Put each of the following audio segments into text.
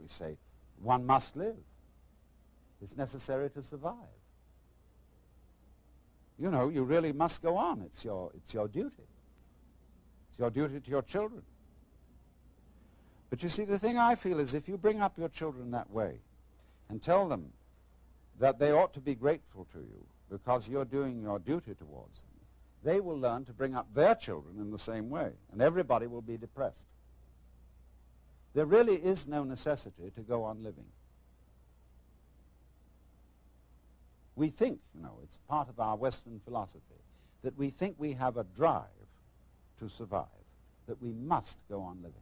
We say, one must live. It's necessary to survive. You know, you really must go on. It's your duty. It's your duty to your children. But you see, the thing I feel is if you bring up your children that way and tell them that they ought to be grateful to you because you're doing your duty towards them, they will learn to bring up their children in the same way, and everybody will be depressed. There really is no necessity to go on living. We think, you know, it's part of our Western philosophy, that we think we have a drive to survive, that we must go on living.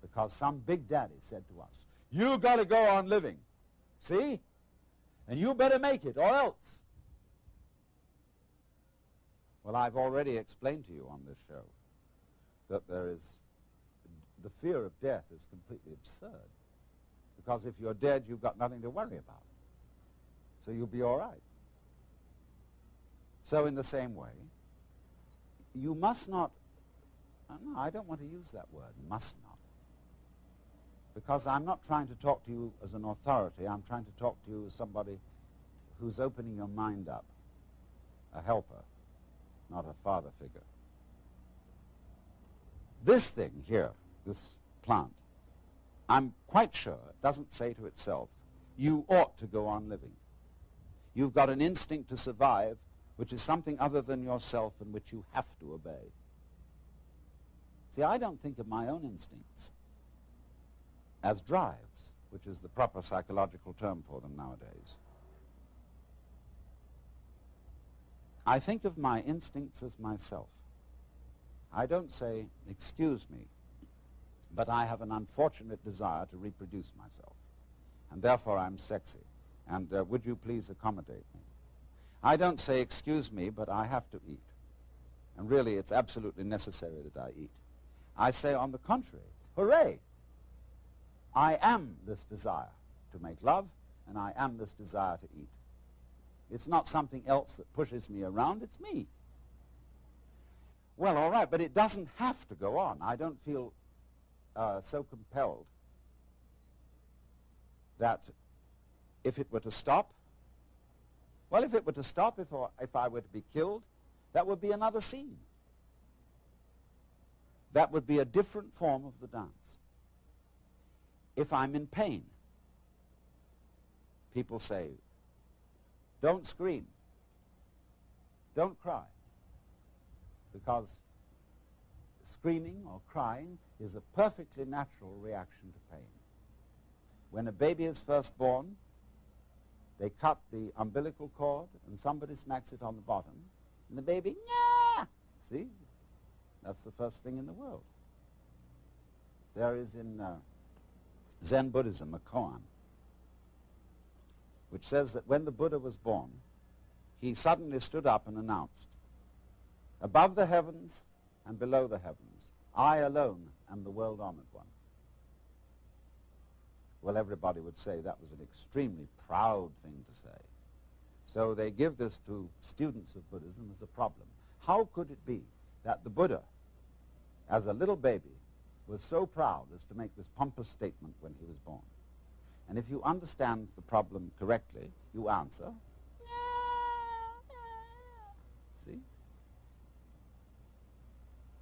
Because some big daddy said to us, you got to go on living, see? And you better make it, or else. Well, I've already explained to you on this show that the fear of death is completely absurd. Because if you're dead, you've got nothing to worry about. So you'll be all right. So in the same way, you must not, no, I don't want to use that word, must not. Because I'm not trying to talk to you as an authority. I'm trying to talk to you as somebody who's opening your mind up, a helper, not a father figure. This thing here, this plant, I'm quite sure it doesn't say to itself, you ought to go on living. You've got an instinct to survive, which is something other than yourself and which you have to obey. See, I don't think of my own instincts as drives, which is the proper psychological term for them nowadays. I think of my instincts as myself. I don't say, excuse me, but I have an unfortunate desire to reproduce myself, and therefore I'm sexy, and would you please accommodate me? I don't say, excuse me, but I have to eat, and really it's absolutely necessary that I eat. I say, on the contrary, hooray! I am this desire to make love, and I am this desire to eat. It's not something else that pushes me around, it's me. Well, all right, but it doesn't have to go on. I don't feel so compelled that if it were to stop, well, if it were to stop, if I were to be killed, that would be another scene. That would be a different form of the dance. If I'm in pain, people say, don't scream, don't cry, because screaming or crying is a perfectly natural reaction to pain. When a baby is first born, they cut the umbilical cord and somebody smacks it on the bottom, and the baby, yeah! See? That's the first thing in the world. There is in Zen Buddhism a koan, which says that when the Buddha was born, he suddenly stood up and announced, above the heavens and below the heavens, I alone am the world-honored one. Well, everybody would say that was an extremely proud thing to say. So they give this to students of Buddhism as a problem. How could it be that the Buddha, as a little baby, was so proud as to make this pompous statement when he was born? And if you understand the problem correctly, you answer, see?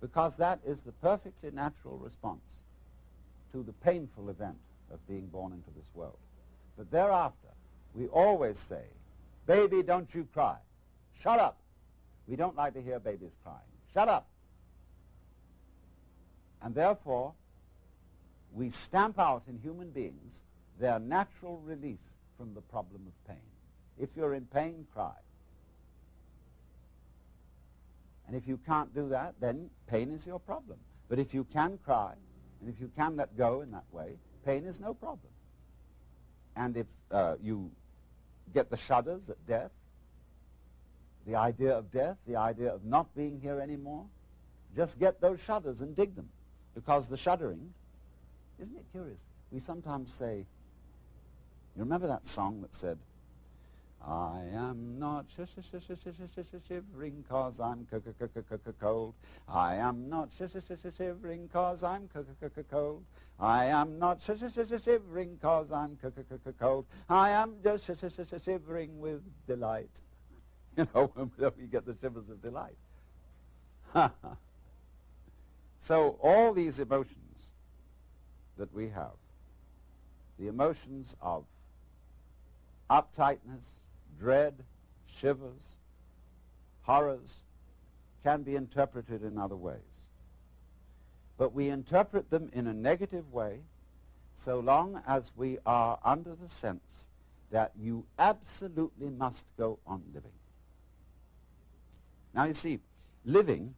Because that is the perfectly natural response to the painful event of being born into this world. But thereafter, we always say, baby, don't you cry. Shut up. We don't like to hear babies crying. Shut up. And therefore, we stamp out in human beings their natural release from the problem of pain. If you're in pain, cry. And if you can't do that, then pain is your problem. But if you can cry, and if you can let go in that way, pain is no problem. And if you get the shudders at death, the idea of death, the idea of not being here anymore, just get those shudders and dig them. Because the shuddering, isn't it curious? We sometimes say, you remember that song that said, I am not shivering 'cause I'm cold. I am not shivering 'cause I'm cold. I am not shivering 'cause I'm cold. I am just shivering with delight. You know, when we get the shivers of delight. So all these emotions that we have, the emotions of uptightness, dread, shivers, horrors, can be interpreted in other ways. But we interpret them in a negative way so long as we are under the sense that you absolutely must go on living. Now you see, living,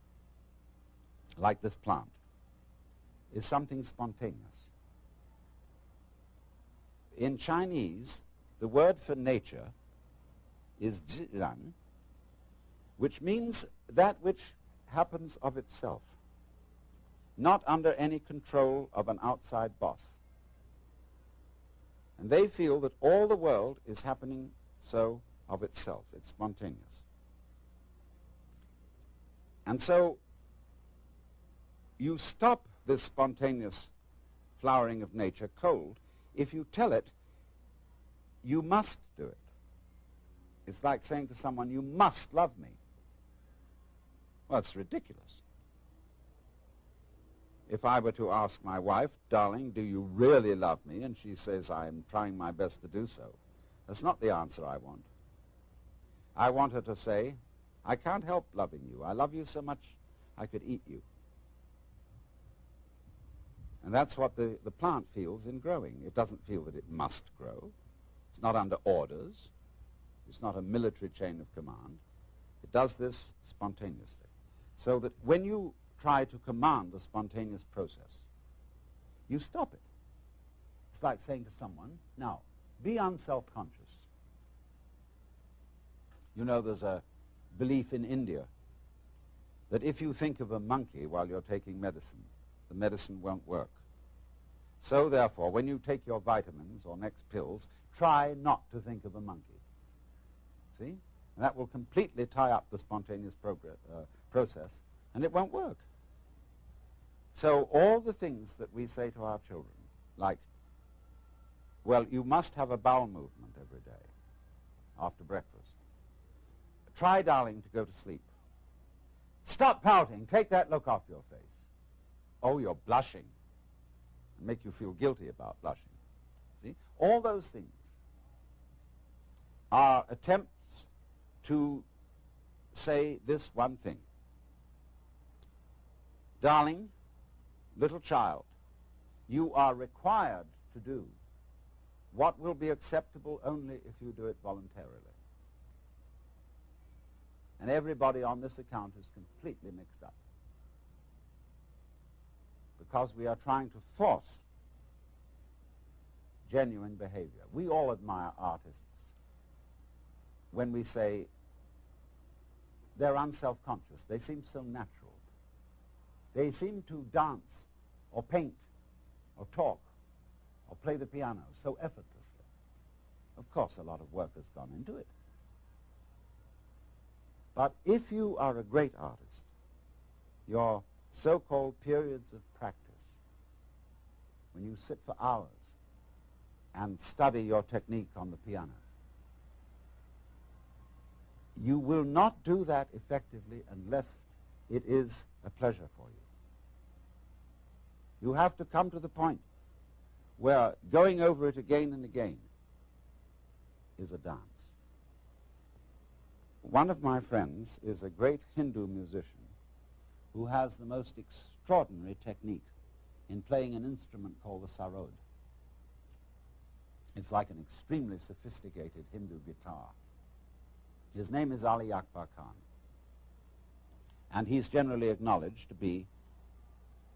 like this plant, is something spontaneous. In Chinese, the word for nature is zhiran, which means that which happens of itself, not under any control of an outside boss. And they feel that all the world is happening so of itself. It's spontaneous. And so you stop this spontaneous flowering of nature cold if you tell it you must do it. It's like saying to someone, you must love me. Well, it's ridiculous. If I were to ask my wife, darling, do you really love me? And she says, I'm trying my best to do so. That's not the answer I want. I want her to say, I can't help loving you. I love you so much I could eat you. And that's what the plant feels in growing. It doesn't feel that it must grow. It's not under orders. It's not a military chain of command. It does this spontaneously. So that when you try to command a spontaneous process, you stop it. It's like saying to someone, now, be unself-conscious. You know, there's a belief in India that if you think of a monkey while you're taking medicine, the medicine won't work. So therefore, when you take your vitamins or next pills, try not to think of a monkey. See? And that will completely tie up the spontaneous process, and it won't work. So all the things that we say to our children, like, well, you must have a bowel movement every day after breakfast. Try, darling, to go to sleep. Stop pouting. Take that look off your face. Oh, you're blushing. And make you feel guilty about blushing. See? All those things are attempts to say this one thing. Darling, little child, you are required to do what will be acceptable only if you do it voluntarily. And everybody on this account is completely mixed up, because we are trying to force genuine behavior. We all admire artists when we say they're unself-conscious. They seem so natural. They seem to dance or paint or talk or play the piano so effortlessly. Of course, a lot of work has gone into it. But if you are a great artist, your so-called periods of practice, when you sit for hours and study your technique on the piano, you will not do that effectively unless it is a pleasure for you. You have to come to the point where going over it again and again is a dance. One of my friends is a great Hindu musician who has the most extraordinary technique in playing an instrument called the sarod. It's like an extremely sophisticated Hindu guitar. His name is Ali Akbar Khan, and he's generally acknowledged to be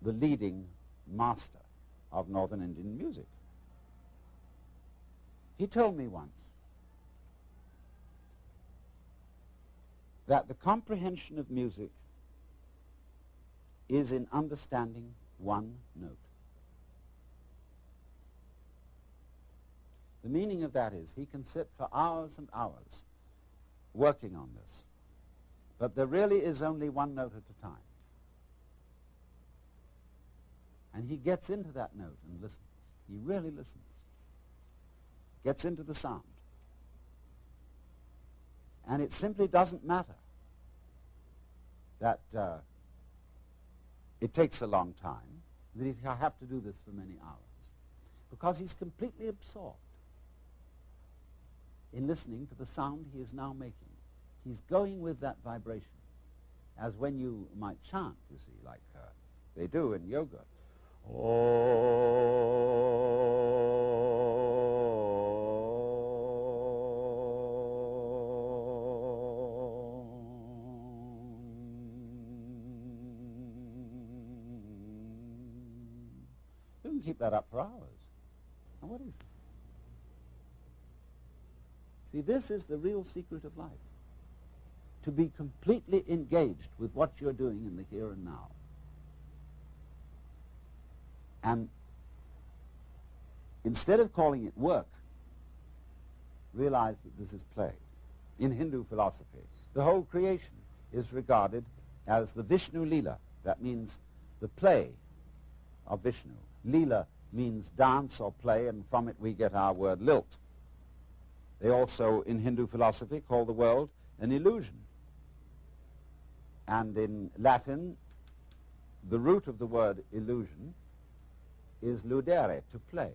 the leading master of Northern Indian music. He told me once that the comprehension of music is in understanding one note. The meaning of that is he can sit for hours and hours working on this. But there really is only one note at a time. And he gets into that note and listens. He really listens. Gets into the sound. And it simply doesn't matter that it takes a long time, that he'll have to do this for many hours, because he's completely absorbed in listening to the sound he is now making. He's going with that vibration, as when you might chant, you see, like they do in yoga. You can keep that up for hours. Now what is this? See, this is the real secret of life. To be completely engaged with what you're doing in the here and now. And instead of calling it work, realize that this is play. In Hindu philosophy, the whole creation is regarded as the Vishnu Leela. That means the play of Vishnu. Leela means dance or play, and from it we get our word lilt. They also, in Hindu philosophy, call the world an illusion. And in Latin, the root of the word illusion is ludere, to play.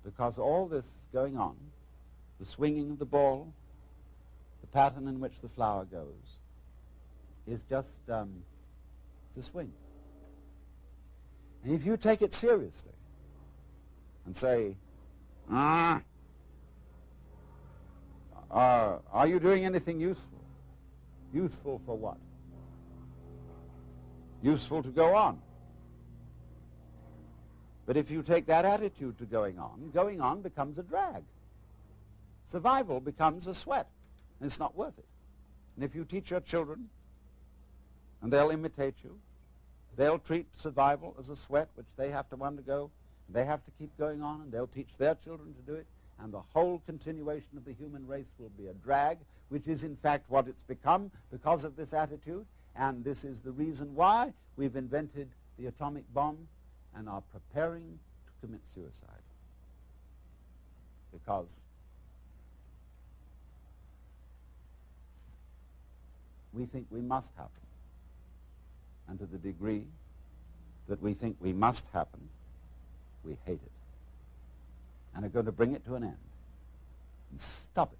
Because all this going on, the swinging of the ball, the pattern in which the flower goes, is just to swing. And if you take it seriously and say, are you doing anything useful? Useful for what? Useful to go on. But if you take that attitude to going on becomes a drag. Survival becomes a sweat, and it's not worth it. And if you teach your children, and they'll imitate you, they'll treat survival as a sweat which they have to undergo, and they have to keep going on, and they'll teach their children to do it, and the whole continuation of the human race will be a drag, which is in fact what it's become because of this attitude. And this is the reason why we've invented the atomic bomb and are preparing to commit suicide. Because we think we must happen. And to the degree that we think we must happen, we hate it. And are going to bring it to an end and stop it.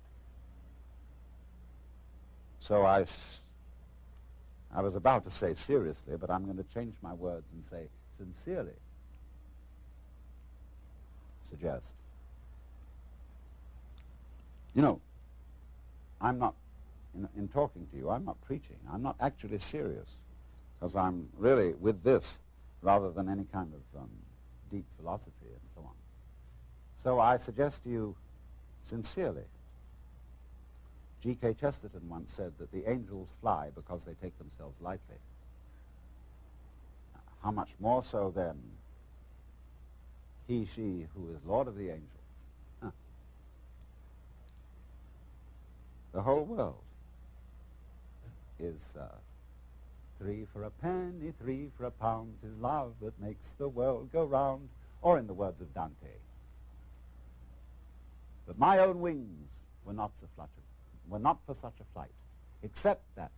So I was about to say seriously, but I'm going to change my words and say sincerely suggest. You know, I'm not, in talking to you, I'm not preaching. I'm not actually serious, because I'm really with this rather than any kind of deep philosophy and so on. So I suggest to you sincerely. G.K. Chesterton once said that the angels fly because they take themselves lightly. How much more so then he, she, who is Lord of the angels. Huh. The whole world is 3 for a penny, 3 for a pound, 'tis love that makes the world go round, or in the words of Dante, but my own wings were not so fluttered, were not for such a flight, except that,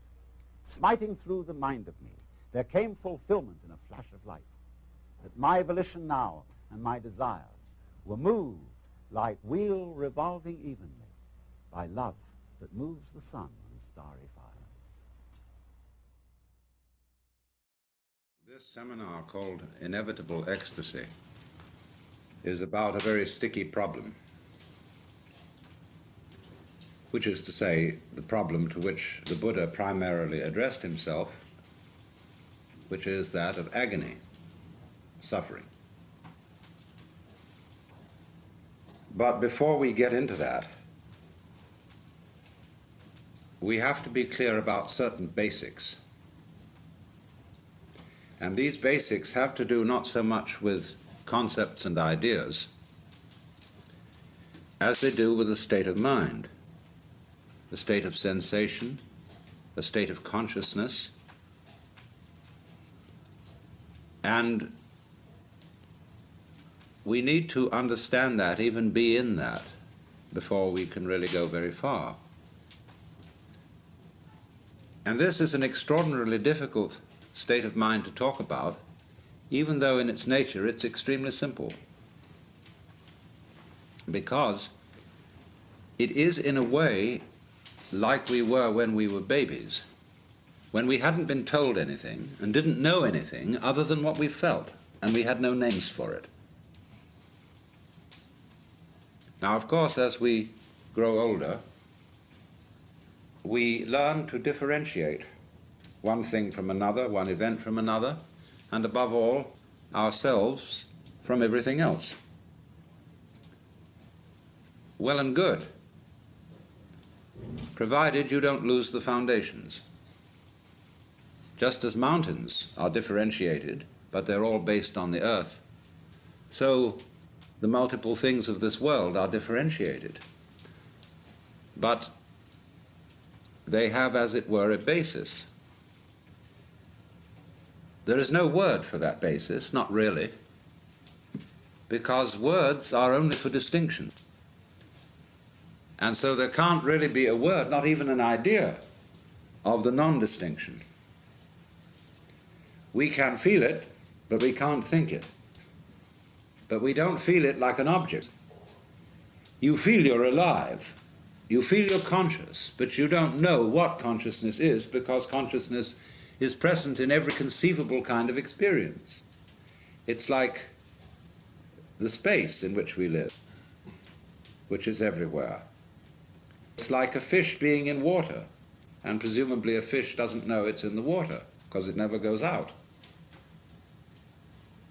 smiting through the mind of me, there came fulfillment in a flash of light, that my volition now and my desires were moved like wheel revolving evenly by love that moves the sun and starry fires. This seminar, called Inevitable Ecstasy, is about a very sticky problem, which is to say, the problem to which the Buddha primarily addressed himself, which is that of agony, suffering. But before we get into that, we have to be clear about certain basics. And these basics have to do not so much with concepts and ideas, as they do with a state of mind, a state of sensation, a state of consciousness. And we need to understand that, even be in that, before we can really go very far. And this is an extraordinarily difficult state of mind to talk about, even though in its nature it's extremely simple. Because it is, in a way, like we were when we were babies, when we hadn't been told anything and didn't know anything other than what we felt, and we had no names for it. Now, of course, as we grow older, we learn to differentiate one thing from another, one event from another, and above all, ourselves from everything else. Well and good, provided you don't lose the foundations. Just as mountains are differentiated, but they're all based on the earth, so the multiple things of this world are differentiated. But they have, as it were, a basis. There is no word for that basis, not really, because words are only for distinction. And so there can't really be a word, not even an idea, of the non-distinction. We can feel it, but we can't think it. But we don't feel it like an object. You feel you're alive. You feel you're conscious, but you don't know what consciousness is, because consciousness is present in every conceivable kind of experience. It's like the space in which we live, which is everywhere. It's like a fish being in water, and presumably a fish doesn't know it's in the water, because it never goes out.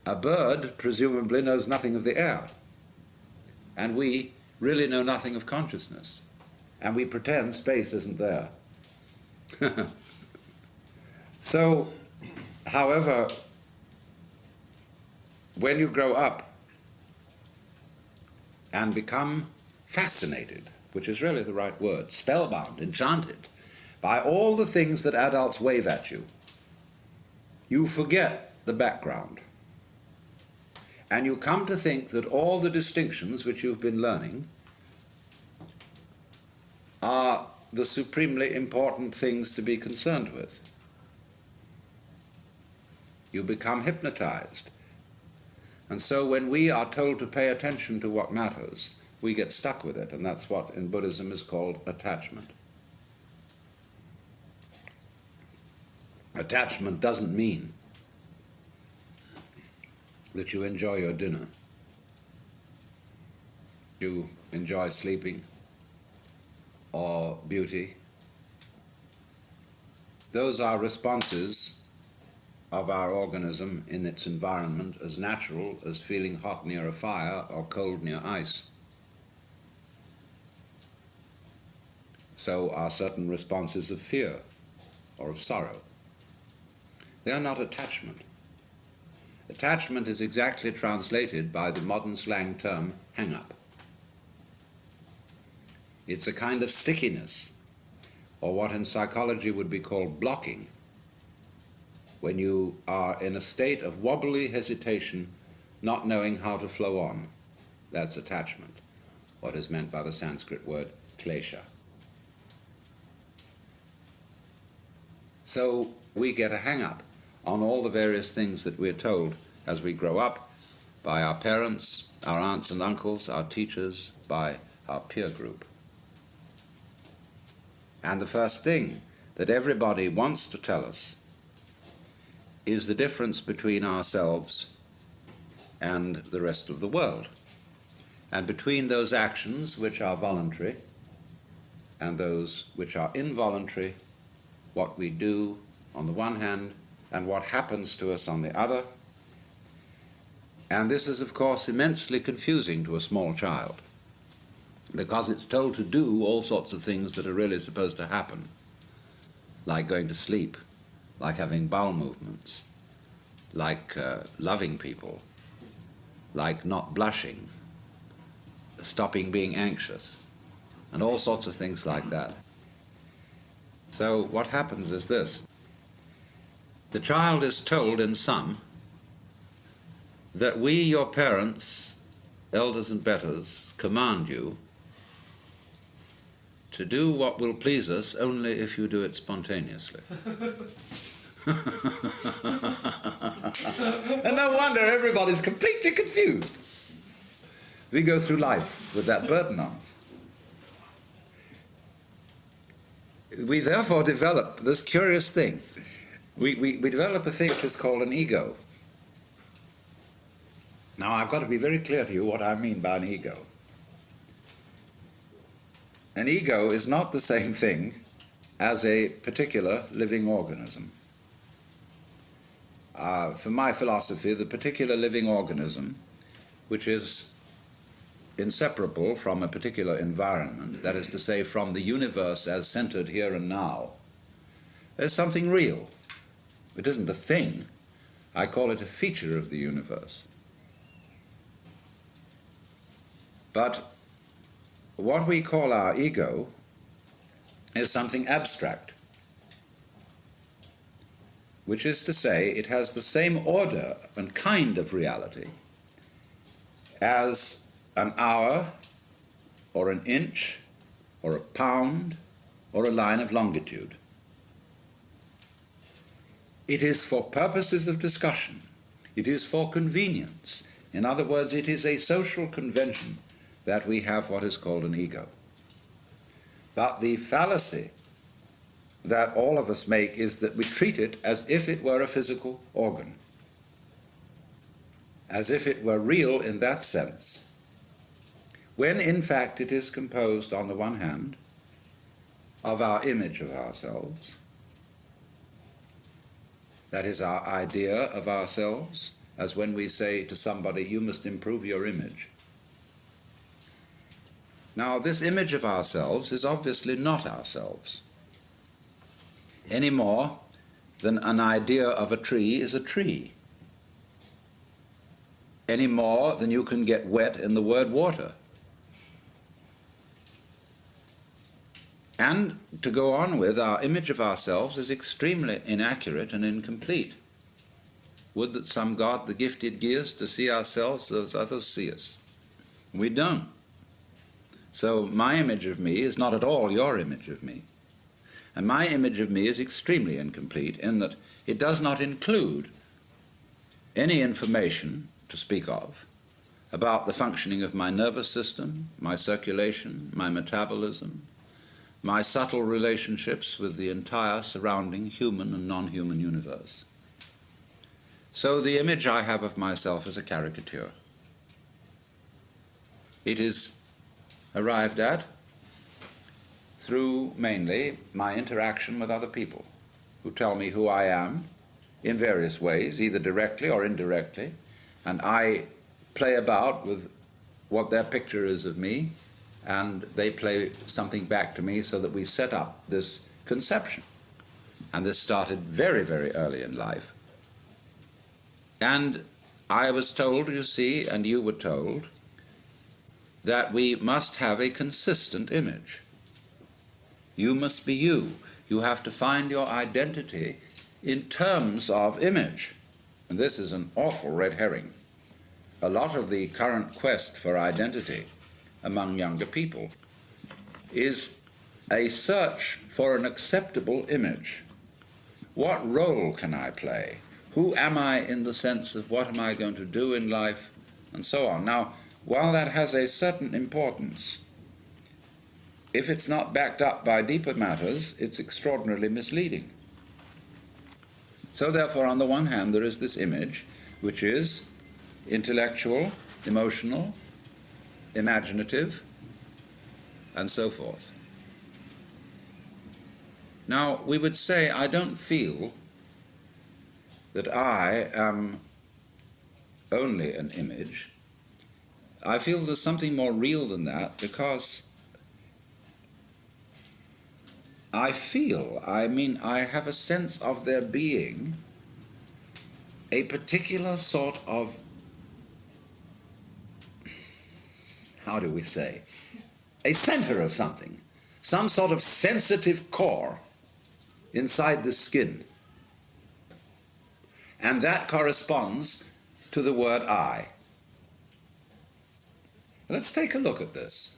A bird presumably knows nothing of the air, and we really know nothing of consciousness, and we pretend space isn't there. So, however, when you grow up and become fascinated, which is really the right word, spellbound, enchanted, by all the things that adults wave at you, you forget the background. And you come to think that all the distinctions which you've been learning are the supremely important things to be concerned with. You become hypnotized. And so when we are told to pay attention to what matters, we get stuck with it, and that's what in Buddhism is called attachment. Attachment doesn't mean that you enjoy your dinner, you enjoy sleeping, or beauty. Those are responses of our organism in its environment, as natural as feeling hot near a fire or cold near ice. So are certain responses of fear or of sorrow. They are not attachment. Attachment is exactly translated by the modern slang term hang-up. It's a kind of stickiness, or what in psychology would be called blocking, when you are in a state of wobbly hesitation, not knowing how to flow on. That's attachment, what is meant by the Sanskrit word klesha. So we get a hang-up on all the various things that we're told as we grow up by our parents, our aunts and uncles, our teachers, by our peer group. And the first thing that everybody wants to tell us is the difference between ourselves and the rest of the world, and between those actions which are voluntary and those which are involuntary, what we do on the one hand and what happens to us on the other. And this is, of course, immensely confusing to a small child, because it's told to do all sorts of things that are really supposed to happen, like going to sleep, like having bowel movements, like loving people, like not blushing, stopping being anxious, and all sorts of things like that. So what happens is this. The child is told in sum that we, your parents, elders and betters, command you to do what will please us only if you do it spontaneously. And no wonder everybody's completely confused. We go through life with that burden on us. We therefore develop this curious thing. We develop a thing which is called an ego. Now I've got to be very clear to you what I mean by an ego. An ego is not the same thing as a particular living organism. For my philosophy, the particular living organism, which is inseparable from a particular environment, that is to say, from the universe as centered here and now, is something real. It isn't a thing. I call it a feature of the universe. But what we call our ego is something abstract, which is to say, it has the same order and kind of reality as an hour, or an inch, or a pound, or a line of longitude. It is for purposes of discussion. It is for convenience. In other words, it is a social convention that we have what is called an ego. But the fallacy that all of us make is that we treat it as if it were a physical organ, as if it were real in that sense, when in fact it is composed, on the one hand, of our image of ourselves, that is our idea of ourselves, as when we say to somebody, you must improve your image. Now, this image of ourselves is obviously not ourselves, any more than an idea of a tree is a tree, any more than you can get wet in the word water. And to go on with, our image of ourselves is extremely inaccurate and incomplete. Would that some God the gifted give us to see ourselves as others see us. We don't. So my image of me is not at all your image of me. And my image of me is extremely incomplete in that it does not include any information to speak of about the functioning of my nervous system, my circulation, my metabolism, my subtle relationships with the entire surrounding human and non-human universe. So the image I have of myself is a caricature. It is arrived at through mainly my interaction with other people who tell me who I am in various ways, either directly or indirectly, and I play about with what their picture is of me, and they play something back to me so that we set up this conception. And this started very, very early in life. And I was told, you see, and you were told, that we must have a consistent image. You must be you. You have to find your identity in terms of image. And this is an awful red herring. A lot of the current quest for identity among younger people is a search for an acceptable image. What role can I play? Who am I in the sense of what am I going to do in life, and so on. Now, while that has a certain importance, if it's not backed up by deeper matters, it's extraordinarily misleading. So therefore, on the one hand, there is this image, which is intellectual, emotional, imaginative, and so forth. Now, we would say, I don't feel that I am only an image. I feel there's something more real than that, because I have a sense of there being a particular sort of, how do we say, a center of something, some sort of sensitive core inside the skin. And that corresponds to the word I. Let's take a look at this.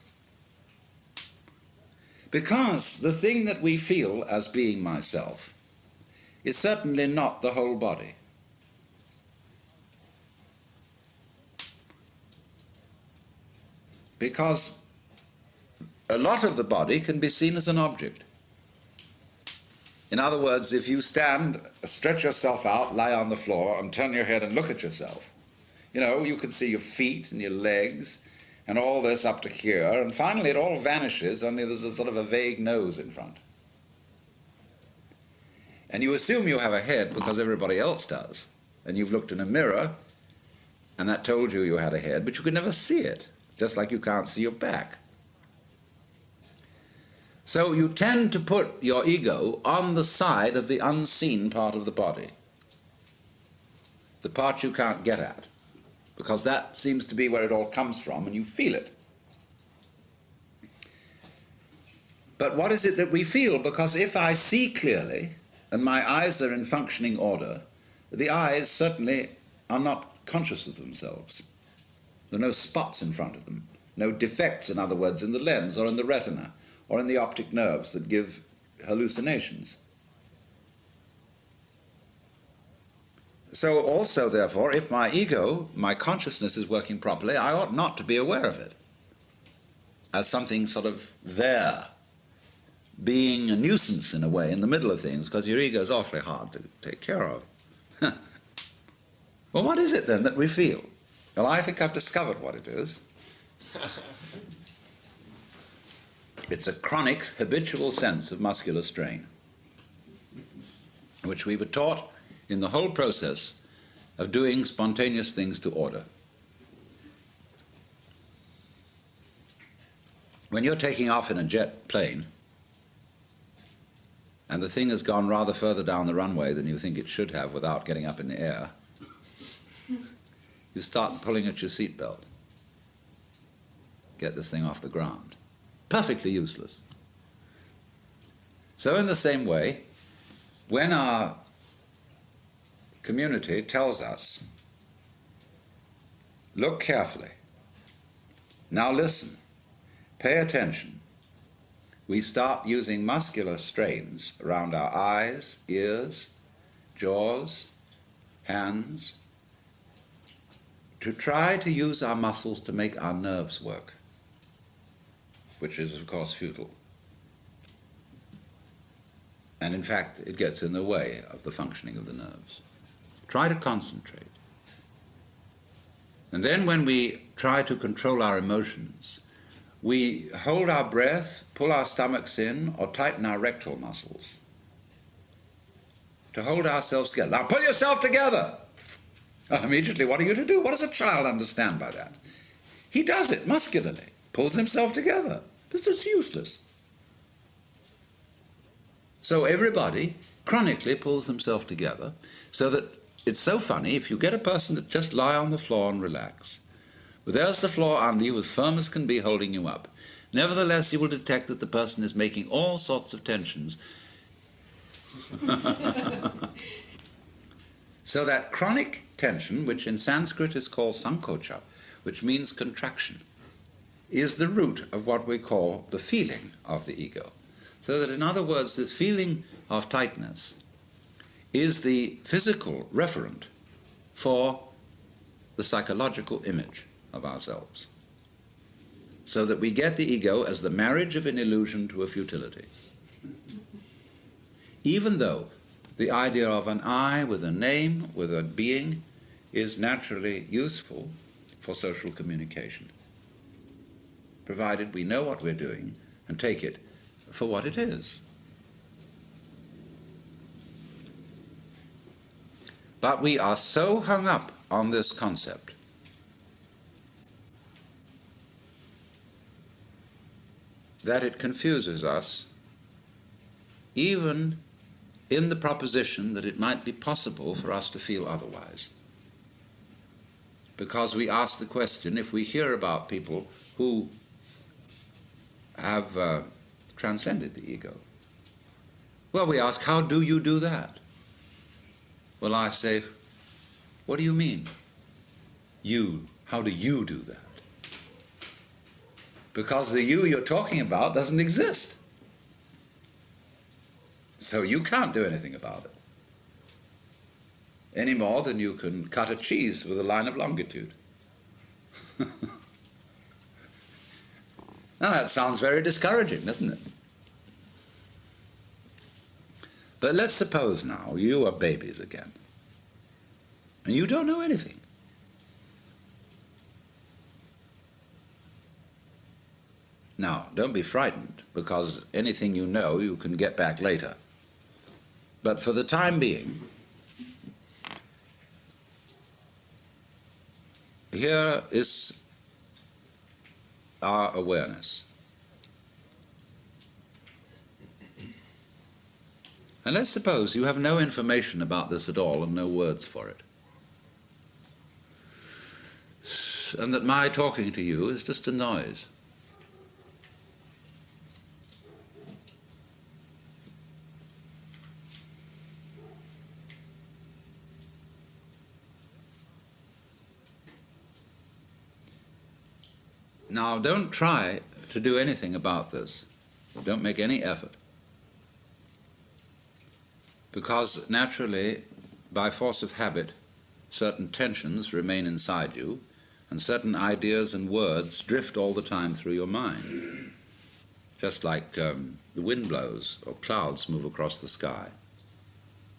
Because the thing that we feel as being myself is certainly not the whole body. Because a lot of the body can be seen as an object. In other words, if you stand, stretch yourself out, lie on the floor, and turn your head and look at yourself, you can see your feet and your legs and all this up to here, and finally it all vanishes, only there's a sort of a vague nose in front. And you assume you have a head because everybody else does, and you've looked in a mirror, and that told you you had a head, but you could never see it, just like you can't see your back. So you tend to put your ego on the side of the unseen part of the body, the part you can't get at, because that seems to be where it all comes from, and you feel it. But what is it that we feel? Because if I see clearly, and my eyes are in functioning order, the eyes certainly are not conscious of themselves. There are no spots in front of them, no defects, in other words, in the lens or in the retina or in the optic nerves that give hallucinations. So also, therefore, if my ego, my consciousness is working properly, I ought not to be aware of it as something sort of there, being a nuisance in a way in the middle of things, because your ego is awfully hard to take care of. Well, what is it then that we feel? Well, I think I've discovered what it is. It's a chronic, habitual sense of muscular strain, which we were taught in the whole process of doing spontaneous things to order. When you're taking off in a jet plane, and the thing has gone rather further down the runway than you think it should have without getting up in the air, you start pulling at your seatbelt. Get this thing off the ground. Perfectly useless. So in the same way, when our community tells us, look carefully, now listen, pay attention, we start using muscular strains around our eyes, ears, jaws, hands, to try to use our muscles to make our nerves work, which is, of course, futile. And in fact, it gets in the way of the functioning of the nerves. Try to concentrate. And then when we try to control our emotions, we hold our breath, pull our stomachs in, or tighten our rectal muscles to hold ourselves together. Now pull yourself together! Immediately, what are you to do? What does a child understand by that? He does it muscularly, pulls himself together. This is useless. So everybody chronically pulls themselves together, so that it's so funny, if you get a person to just lie on the floor and relax, well, there's the floor under you, as firm as can be, holding you up. Nevertheless, you will detect that the person is making all sorts of tensions. So that chronic tension, which in Sanskrit is called sankocha, which means contraction, is the root of what we call the feeling of the ego. So that, in other words, this feeling of tightness is the physical referent for the psychological image of ourselves. So that we get the ego as the marriage of an illusion to a futility. Even though the idea of an I with a name, with a being, is naturally useful for social communication, provided we know what we're doing and take it for what it is. But we are so hung up on this concept that it confuses us, even in the proposition that it might be possible for us to feel otherwise. because we ask the question, if we hear about people who have transcended the ego, well, we ask, how do you do that? Well, I say, what do you mean? You, how do you do that? Because the you you're talking about doesn't exist. So you can't do anything about it. Any more than you can cut a cheese with a line of longitude. Now that sounds very discouraging, doesn't it? But let's suppose now you are babies again, and you don't know anything. Now, don't be frightened, because anything you know you can get back later. But for the time being, here is our awareness. And let's suppose you have no information about this at all and no words for it. And that my talking to you is just a noise. Now, don't try to do anything about this. Don't make any effort. Because naturally, by force of habit, certain tensions remain inside you, and certain ideas and words drift all the time through your mind. Just like the wind blows or clouds move across the sky.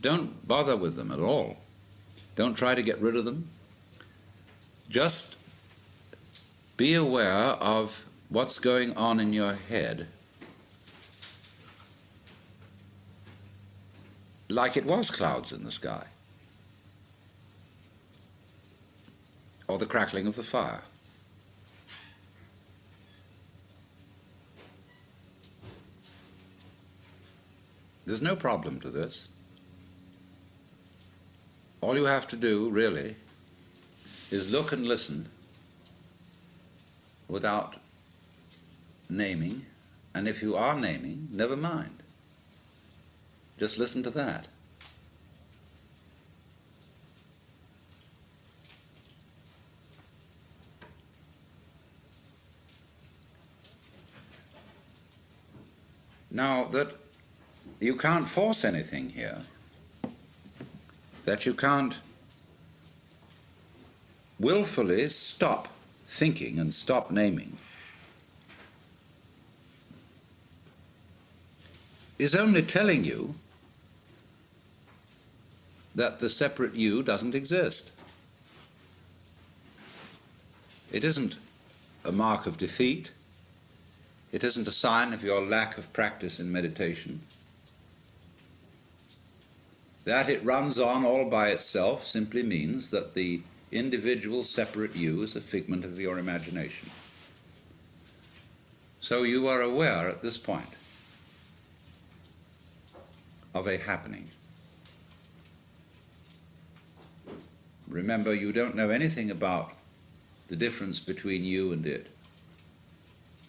Don't bother with them at all. Don't try to get rid of them. Just be aware of what's going on in your head, like it was clouds in the sky, or the crackling of the fire. There's no problem to this. All you have to do, really, is look and listen without naming, and if you are naming, never mind. Just listen to that. Now that you can't force anything here, that you can't willfully stop thinking and stop naming, is only telling you that the separate you doesn't exist. It isn't a mark of defeat. It isn't a sign of your lack of practice in meditation. That it runs on all by itself simply means that the individual separate you is a figment of your imagination. So you are aware at this point of a happening. Remember, you don't know anything about the difference between you and it.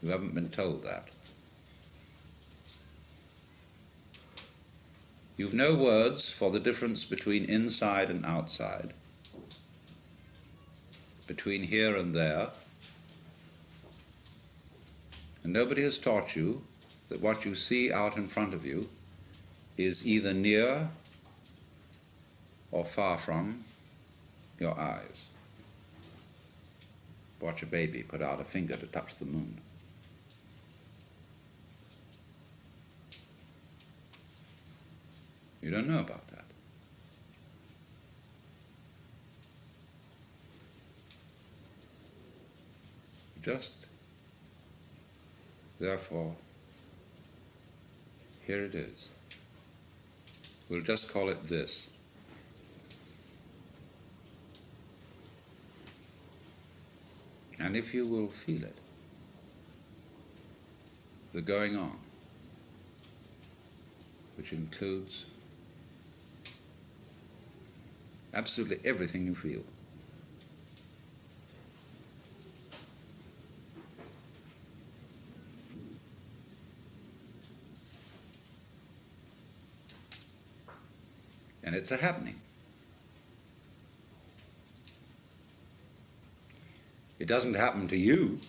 You haven't been told that. You've no words for the difference between inside and outside, between here and there, and nobody has taught you that what you see out in front of you is either near or far from your eyes. Watch a baby put out a finger to touch the moon. You don't know about that. Just, therefore, here it is. We'll just call it this. And if you will feel it, the going on, which includes absolutely everything you feel. and it's a happening. It doesn't happen to you,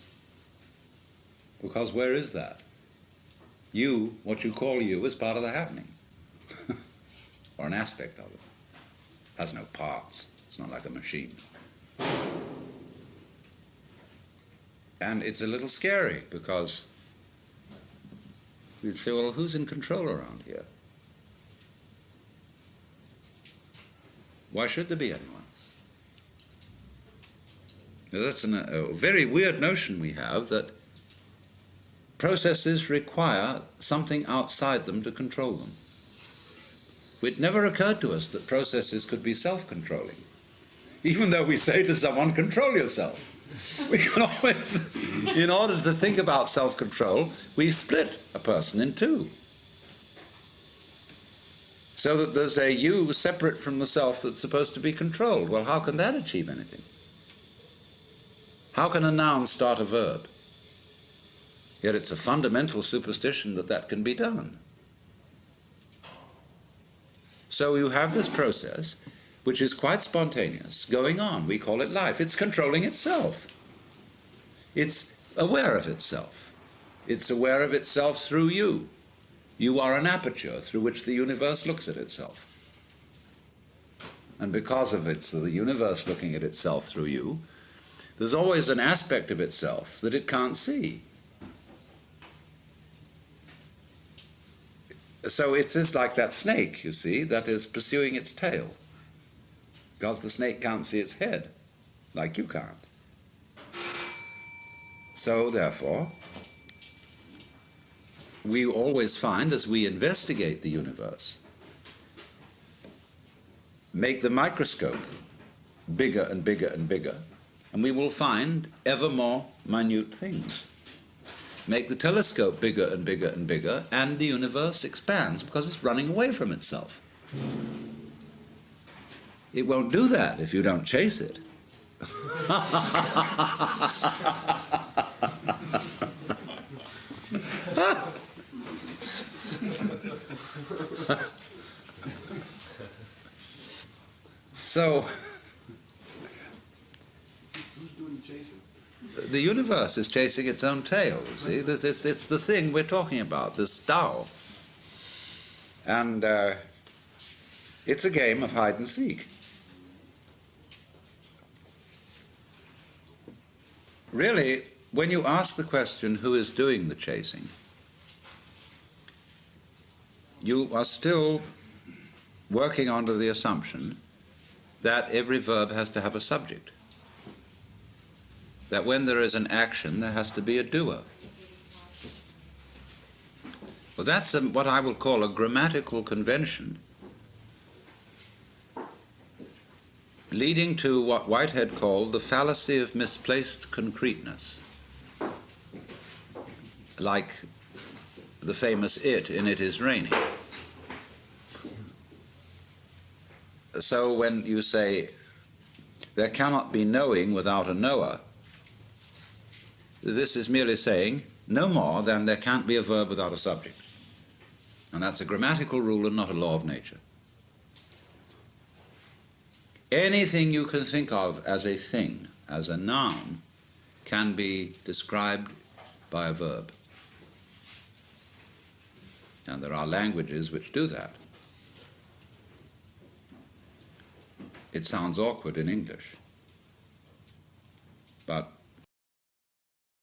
because where is that? You, what you call you, is part of the happening, or an aspect of it. It has no parts. It's not like a machine. And it's a little scary, because you'd say, well, who's in control around here? Why should there be anyone? Now, that's a very weird notion we have, that processes require something outside them to control them. It never occurred to us that processes could be self-controlling, even though we say to someone, control yourself. We can always, in order to think about self-control, we split a person in two, so that there's a you separate from the self that's supposed to be controlled. Well, how can that achieve anything? How can a noun start a verb? Yet it's a fundamental superstition that that can be done. So you have this process, which is quite spontaneous, going on. We call it life. It's controlling itself. It's aware of itself. It's aware of itself through you. You are an aperture through which the universe looks at itself. And because of it's the universe looking at itself through you, there's always an aspect of itself that it can't see. So it is like that snake, you see, that is pursuing its tail, because the snake can't see its head, like you can't. So therefore, we always find, as we investigate the universe, make the microscope bigger and bigger and bigger, and we will find ever more minute things. Make the telescope bigger and bigger and bigger, and the universe expands because it's running away from itself. It won't do that if you don't chase it. So, the universe is chasing its own tail, you see. It's the thing we're talking about, this Tao. And it's a game of hide and seek. Really, when you ask the question, who is doing the chasing, you are still working under the assumption that every verb has to have a subject. That when there is an action, there has to be a doer. Well, that's what I will call a grammatical convention, leading to what Whitehead called the fallacy of misplaced concreteness. Like the famous "It" in "It Is Raining." So when you say, there cannot be knowing without a knower, this is merely saying no more than there can't be a verb without a subject. And that's a grammatical rule and not a law of nature. Anything you can think of as a thing, as a noun, can be described by a verb. And there are languages which do that. It sounds awkward in English, but